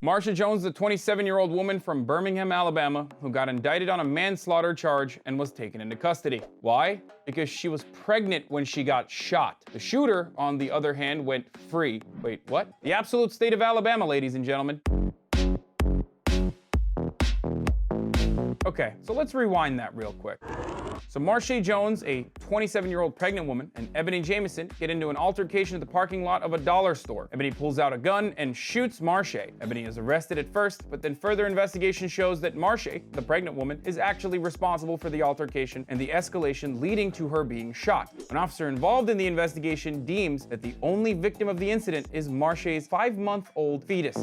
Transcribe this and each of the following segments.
Marsha Jones, the 27-year-old woman from Birmingham, Alabama, who got indicted on a manslaughter charge and was taken into custody. Why? Because she was pregnant when she got shot. The shooter, on the other hand, went free. Wait, what? The absolute state of Alabama, ladies and gentlemen. Okay, so let's rewind that real quick. So Marsha Jones, a 27-year-old pregnant woman, and Ebony Jamison get into an altercation at the parking lot of a dollar store. Ebony pulls out a gun and shoots Marsha. Ebony is arrested at first, but then further investigation shows that Marsha, the pregnant woman, is actually responsible for the altercation and the escalation leading to her being shot. An officer involved in the investigation deems that the only victim of the incident is Marsha's 5-month-old fetus.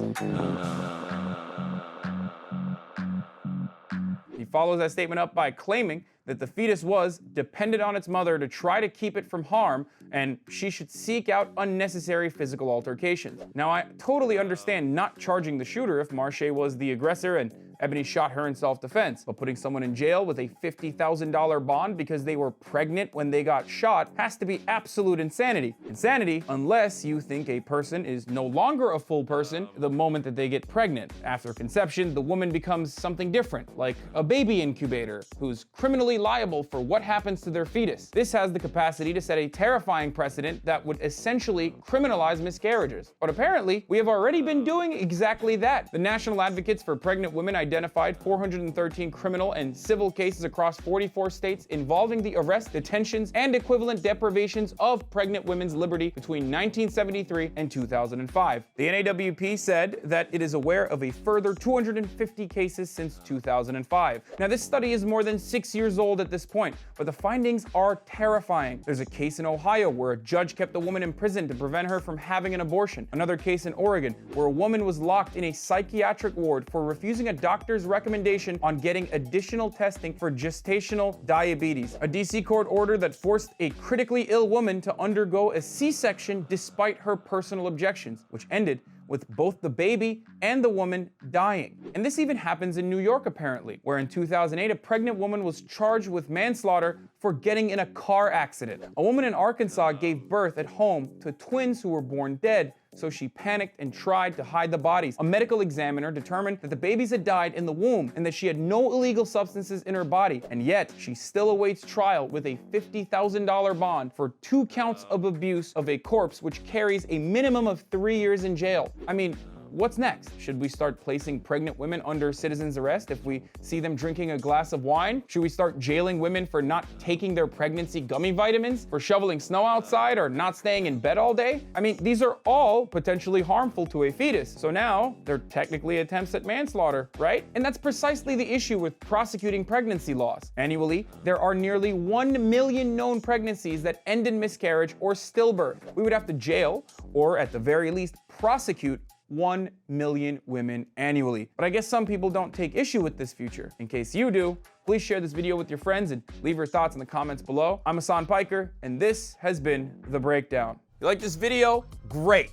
He follows that statement up by claiming that the fetus was dependent on its mother to try to keep it from harm, and she should seek out unnecessary physical altercations. Now, I totally understand not charging the shooter if Marsha was the aggressor and Ebony shot her in self-defense, but putting someone in jail with a $50,000 bond because they were pregnant when they got shot has to be absolute insanity. Insanity, unless you think a person is no longer a full person the moment that they get pregnant. After conception, the woman becomes something different, like a baby incubator, who's criminally liable for what happens to their fetus. This has the capacity to set a terrifying precedent that would essentially criminalize miscarriages. But apparently, we have already been doing exactly that. The National Advocates for Pregnant Women identified 413 criminal and civil cases across 44 states involving the arrest, detentions, and equivalent deprivations of pregnant women's liberty between 1973 and 2005. The NAWP said that it is aware of a further 250 cases since 2005. Now, this study is more than 6 years old at this point, but the findings are terrifying. There's a case in Ohio where a judge kept a woman in prison to prevent her from having an abortion. Another case in Oregon where a woman was locked in a psychiatric ward for refusing a doctor's recommendation on getting additional testing for gestational diabetes. A DC court order that forced a critically ill woman to undergo a C-section despite her personal objections, which ended with both the baby and the woman dying. And this even happens in New York, apparently, where in 2008, a pregnant woman was charged with manslaughter for getting in a car accident. A woman in Arkansas gave birth at home to twins who were born dead, so she panicked and tried to hide the bodies. A medical examiner determined that the babies had died in the womb and that she had no illegal substances in her body, and yet she still awaits trial with a $50,000 bond for 2 counts of abuse of a corpse, which carries a minimum of 3 years in jail. I mean, what's next? Should we start placing pregnant women under citizen's arrest if we see them drinking a glass of wine? Should we start jailing women for not taking their pregnancy gummy vitamins, for shoveling snow outside, or not staying in bed all day? I mean, these are all potentially harmful to a fetus. So now they're technically attempts at manslaughter, right? And that's precisely the issue with prosecuting pregnancy laws. Annually, there are nearly 1 million known pregnancies that end in miscarriage or stillbirth. We would have to jail, or at the very least, prosecute 1 million women annually. But I guess some people don't take issue with this future. In case you do, please share this video with your friends and leave your thoughts in the comments below. I'm Hasan Piker, and this has been The Breakdown. You like this video? Great.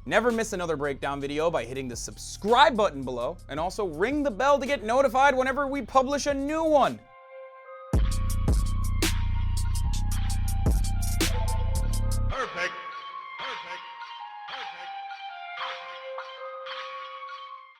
Never miss another breakdown video by hitting the subscribe button below, and also ring the bell to get notified whenever we publish a new one. Perfect.